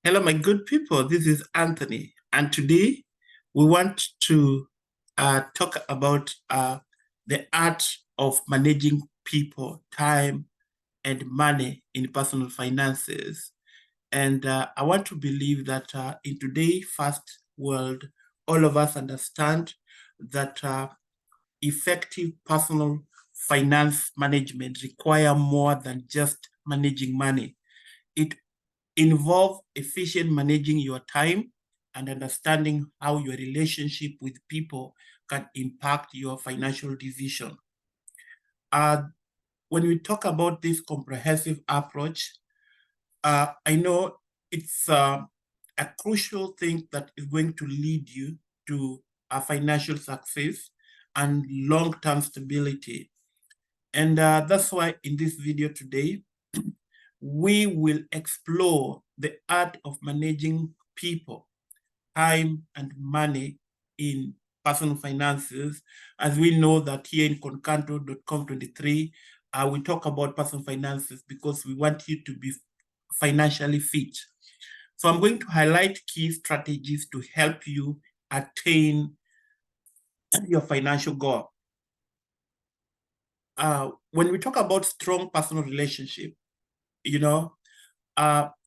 Hello, my good people. This is Anthony, and today we want to talk about the art of managing people, time, and money in personal finances. And I want to believe that in today's fast world, all of us understand that effective personal finance management require more than just managing money. It involve efficient managing your time and understanding how your relationship with people can impact your financial decision. Uh, when we talk about this comprehensive approach, I know it's a crucial thing that is going to lead you to a financial success and long-term stability. And that's why in this video today, we will explore the art of managing people, time, and money in personal finances. As we know that here in Concanto.com 23, we talk about personal finances because we want you to be financially fit. So I'm going to highlight key strategies to help you attain your financial goal. When we talk about strong personal relationship, you know,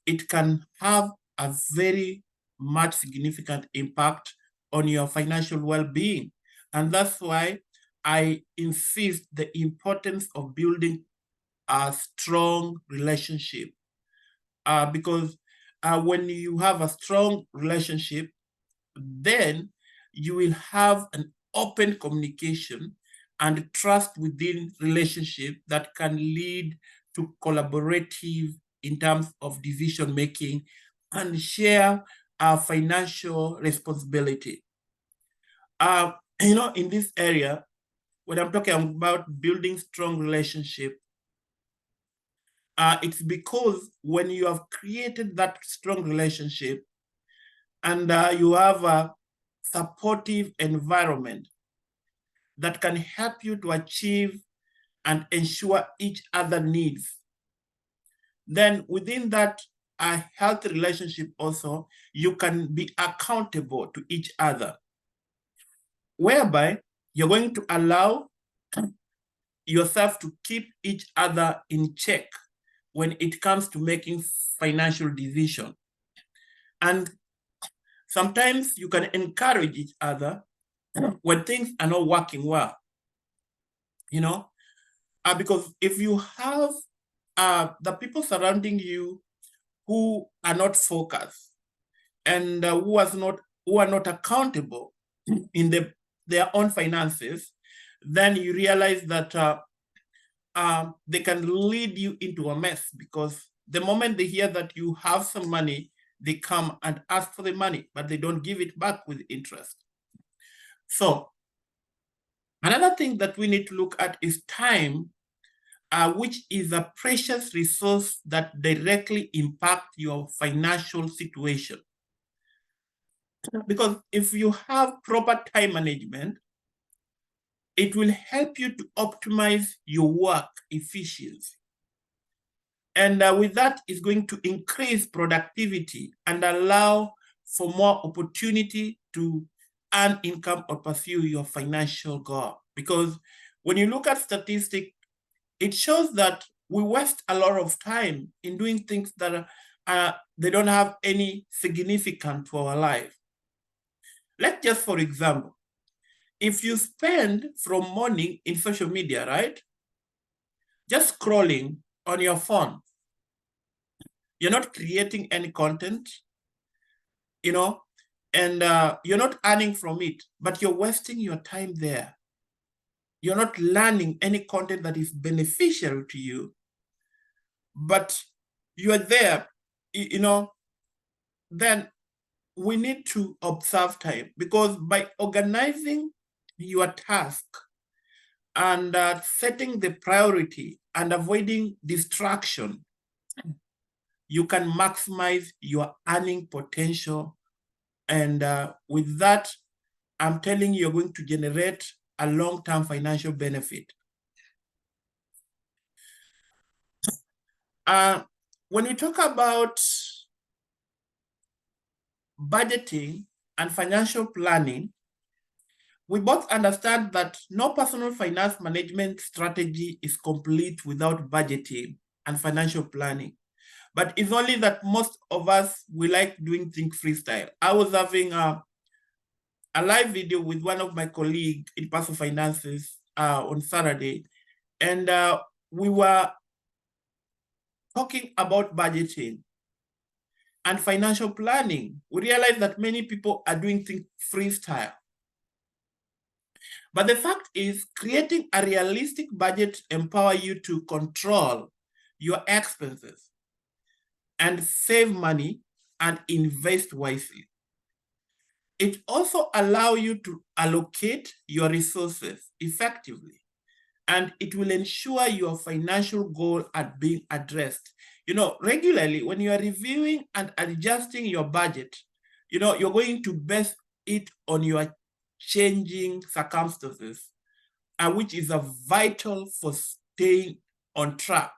it can have a very much significant impact on your financial well-being. And that's why I insist the importance of building a strong relationship. Because when you have a strong relationship, then you will have an open communication and trust within relationship that can lead to collaborative in terms of decision making and share our financial responsibility. In this area, when I'm talking about building strong relationship, it's because when you have created that strong relationship and you have a supportive environment that can help you to achieve and ensure each other needs, then within that a healthy relationship also, you can be accountable to each other, whereby you're going to allow yourself to keep each other in check when it comes to making financial decisions. And sometimes you can encourage each other when things are not working well, because if you have the people surrounding you who are not focused and who are not accountable in their own finances, then you realize that they can lead you into a mess, because the moment they hear that you have some money, they come and ask for the money, but they don't give it back with interest. So another thing that we need to look at is time, which is a precious resource that directly impacts your financial situation. Because if you have proper time management, it will help you to optimize your work efficiency. And with that, it's going to increase productivity and allow for more opportunity to earn income or pursue your financial goal. Because when you look at statistics, it shows that we waste a lot of time in doing things that they don't have any significance to our life. Let's just, for example, if you spend from morning in social media, right, just scrolling on your phone, you're not creating any content, and you're not earning from it, but you're wasting your time there. You're not learning any content that is beneficial to you, but you are there, then we need to observe time, because by organizing your task and setting the priority and avoiding distraction, you can maximize your earning potential. And with that, I'm telling you, you're going to generate a long-term financial benefit. When we talk about budgeting and financial planning, we both understand that no personal finance management strategy is complete without budgeting and financial planning. But it's only that most of us, we like doing things freestyle. I was having a live video with one of my colleagues in personal finances on Saturday, and we were talking about budgeting and financial planning. We realized that many people are doing things freestyle. But the fact is, creating a realistic budget empowers you to control your expenses and save money and invest wisely. It also allows you to allocate your resources effectively, and it will ensure your financial goals are being addressed. Regularly when you are reviewing and adjusting your budget, you're going to base it on your changing circumstances, which is vital for staying on track.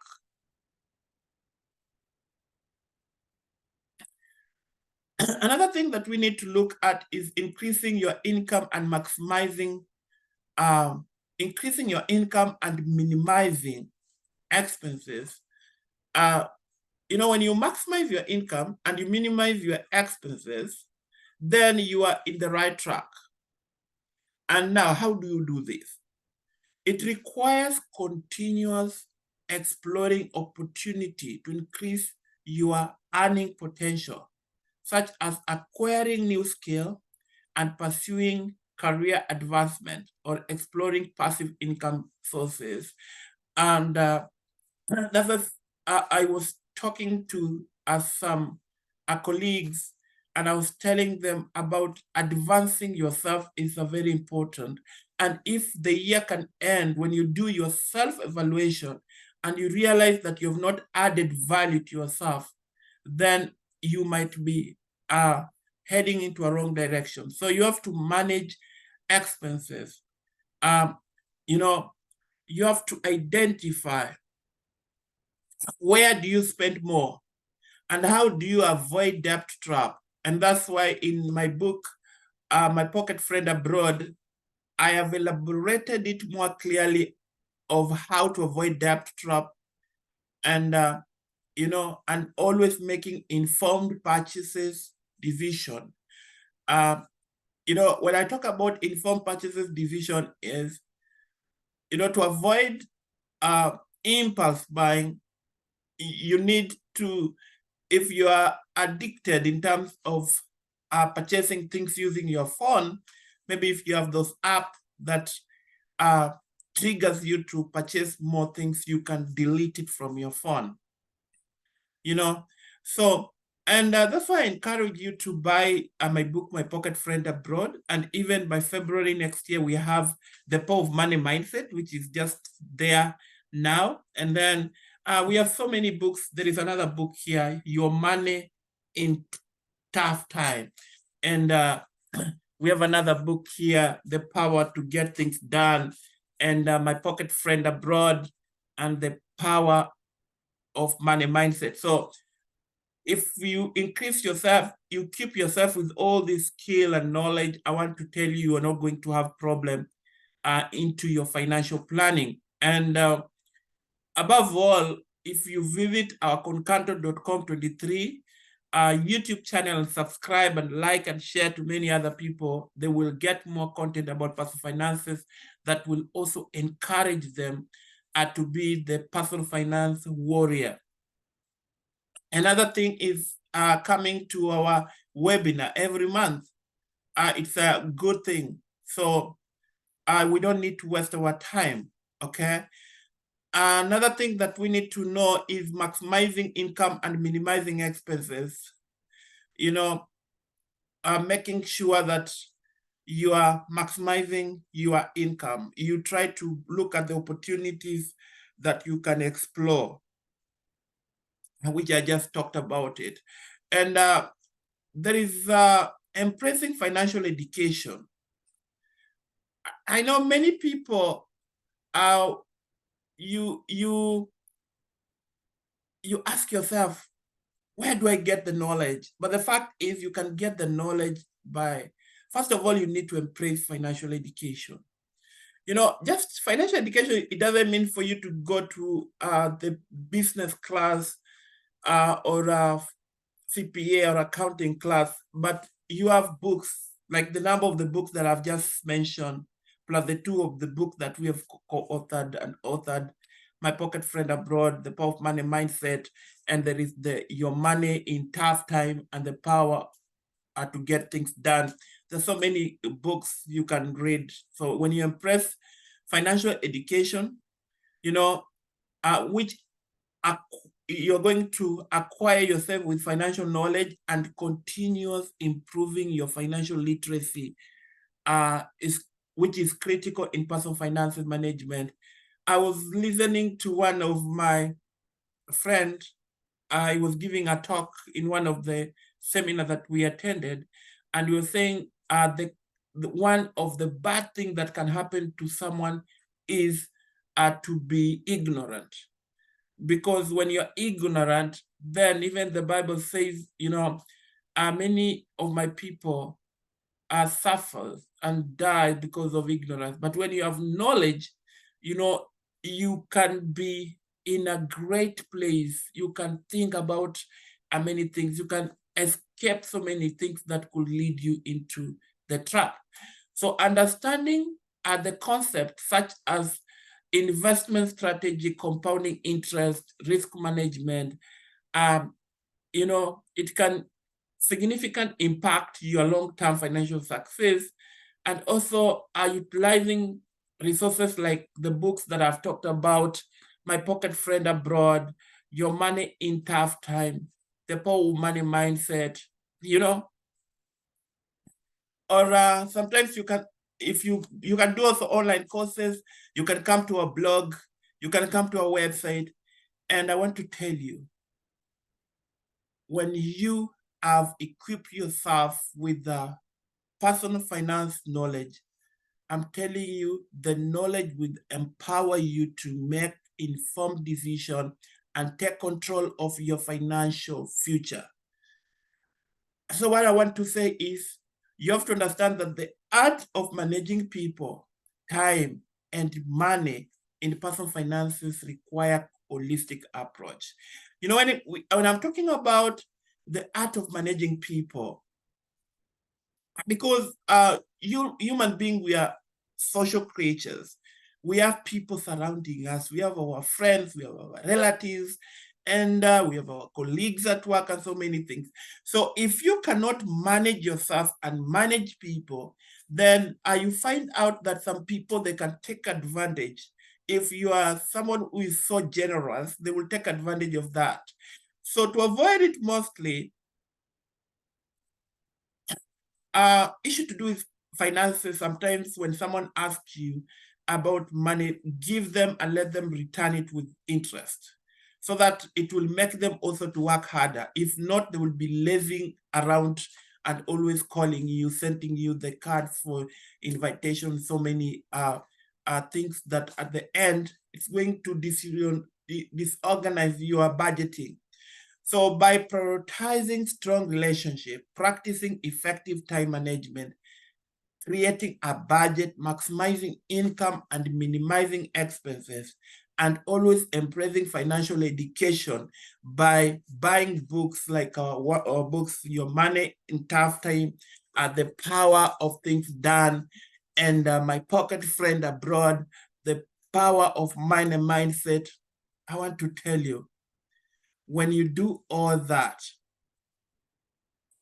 Another thing that we need to look at is increasing your income and increasing your income and minimizing expenses. When you maximize your income and you minimize your expenses, then you are in the right track. And now, how do you do this? It requires continuous exploring opportunity to increase your earning potential, such as acquiring new skill and pursuing career advancement or exploring passive income sources. And that's what I was talking to some colleagues, and I was telling them about advancing yourself is very important. And if the year can end when you do your self-evaluation and you realize that you have not added value to yourself, then you might be heading into a wrong direction. So you have to manage expenses. You have to identify where do you spend more and how do you avoid debt trap. And that's why in my book, My Pocket Friend Abroad, I have elaborated it more clearly of how to avoid debt trap and and always making informed purchases decision. When I talk about informed purchases decision is, to avoid impulse buying, you need to, if you are addicted in terms of purchasing things using your phone, maybe if you have those apps that triggers you to purchase more things, you can delete it from your phone. So, and that's why I encourage you to buy my book, My Pocket Friend Abroad. And even by February next year, we have The Power of Money Mindset, which is just there now. And then we have so many books. There is another book here, Your Money in Tough Time. And we have another book here, The Power to Get Things Done, and My Pocket Friend Abroad, and The Power of Money Mindset. So if you increase yourself, you keep yourself with all this skill and knowledge, I want to tell you, you're not going to have problem into your financial planning. And above all, if you visit our concanto.com 23 YouTube channel and subscribe and like and share to many other people, they will get more content about personal finances that will also encourage them to be the personal finance warrior. Another thing is coming to our webinar every month. It's a good thing. So we don't need to waste our time, okay? Another thing that we need to know is maximizing income and minimizing expenses. Making sure that you are maximizing your income. You try to look at the opportunities that you can explore, which I just talked about it. And there is embracing financial education. I know many people, you ask yourself, where do I get the knowledge? But the fact is, you can get the knowledge by, first of all, you need to embrace financial education. Just financial education, it doesn't mean for you to go to the business class or CPA or accounting class, but you have books, like the number of the books that I've just mentioned, plus the two of the books that we have co-authored and authored, My Pocket Friend Abroad, The Power of Money Mindset, and there is Your Money in Tough Time and the Power to Get Things Done. There's so many books you can read. So when you embrace financial education, which you're going to acquire yourself with financial knowledge and continuous improving your financial literacy, which is critical in personal finances management. I was listening to one of my friends. I was giving a talk in one of the seminars that we attended, and we were saying one of the bad things that can happen to someone is to be ignorant. Because when you're ignorant, then even the Bible says, many of my people suffer and die because of ignorance. But when you have knowledge, you can be in a great place. You can think about many things. You can escape so many things that could lead you into the trap. So understanding the concept such as investment strategy, compounding interest, risk management, it can significantly impact your long-term financial success, and also utilizing resources like the books that I've talked about, My Pocket Friend Abroad, Your Money in Tough Time, The Power of Money Mindset, or sometimes you can, if you can do also online courses, you can come to a blog, you can come to a website. And I want to tell you, when you have equipped yourself with the personal finance knowledge, I'm telling you, the knowledge will empower you to make informed decisions and take control of your financial future. So what I want to say is, you have to understand that the art of managing people, time, and money in personal finances require holistic approach. When I'm talking about the art of managing people, because human beings, we are social creatures. We have people surrounding us. We have our friends, we have our relatives, and we have our colleagues at work and so many things. So if you cannot manage yourself and manage people, then you find out that some people, they can take advantage. If you are someone who is so generous, they will take advantage of that. So to avoid it mostly, issue to do with finances, sometimes when someone asks you about money, give them and let them return it with interest, so that it will make them also to work harder. If not, they will be lazing around and always calling you, sending you the card for invitation, so many things that at the end, it's going to disorganize your budgeting. So by prioritizing strong relationship, practicing effective time management, creating a budget, maximizing income and minimizing expenses, and always embracing financial education by buying books like books, Your Money in Tough Time, The Power of Things Done, and My Pocket Friend Abroad, The Power of Money Mindset. I want to tell you, when you do all that,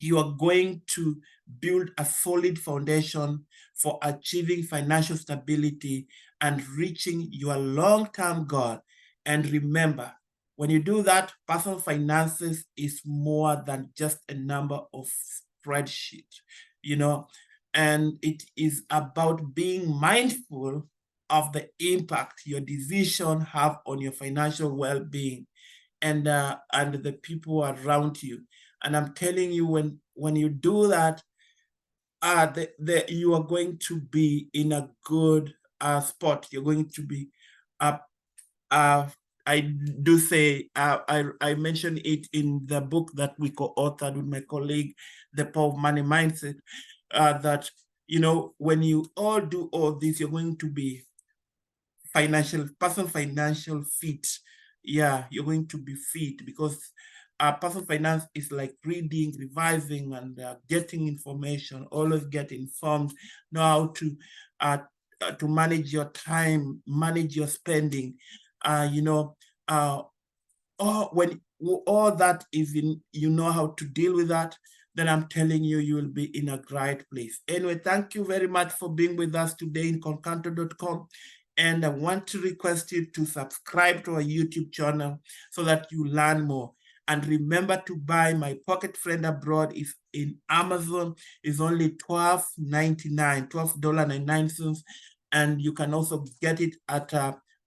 you are going to build a solid foundation for achieving financial stability and reaching your long-term goal. And remember, when you do that, personal finances is more than just a number of spreadsheet, and it is about being mindful of the impact your decision have on your financial well-being and the people around you. And I'm telling you, when you do that, you are going to be in a good spot. You're going to be I do say, I mentioned it in the book that we co-authored with my colleague, The Power of Money Mindset, that, when you all do all this, you're going to be financial fit. Yeah, you're going to be fit, because personal finance is like reading, revising, and getting information. Always get informed, know how to manage your time, manage your spending. uh, you know uh, when all that is in, how to deal with that, then I'm telling you, you will be in a great place. Anyway, thank you very much for being with us today in concanto.com. And I want to request you to subscribe to our YouTube channel so that you learn more. And remember to buy my Pocket Friend Abroad is in Amazon, is only $12.99, $12.99. And you can also get it at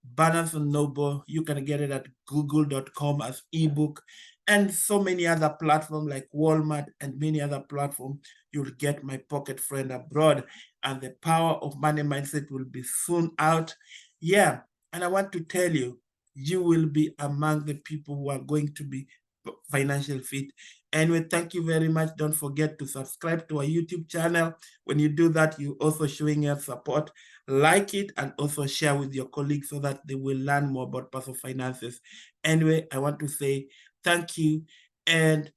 Barnes and Noble. You can get it at google.com as ebook, and so many other platforms like Walmart and many other platforms. You'll get my Pocket Friend Abroad, and the Power of Money Mindset will be soon out. Yeah, and I want to tell you, you will be among the people who are going to be financial fit. Anyway, thank you very much. Don't forget to subscribe to our YouTube channel. When you do that, you also showing your support. Like it and also share with your colleagues so that they will learn more about personal finances. Anyway, I want to say thank you and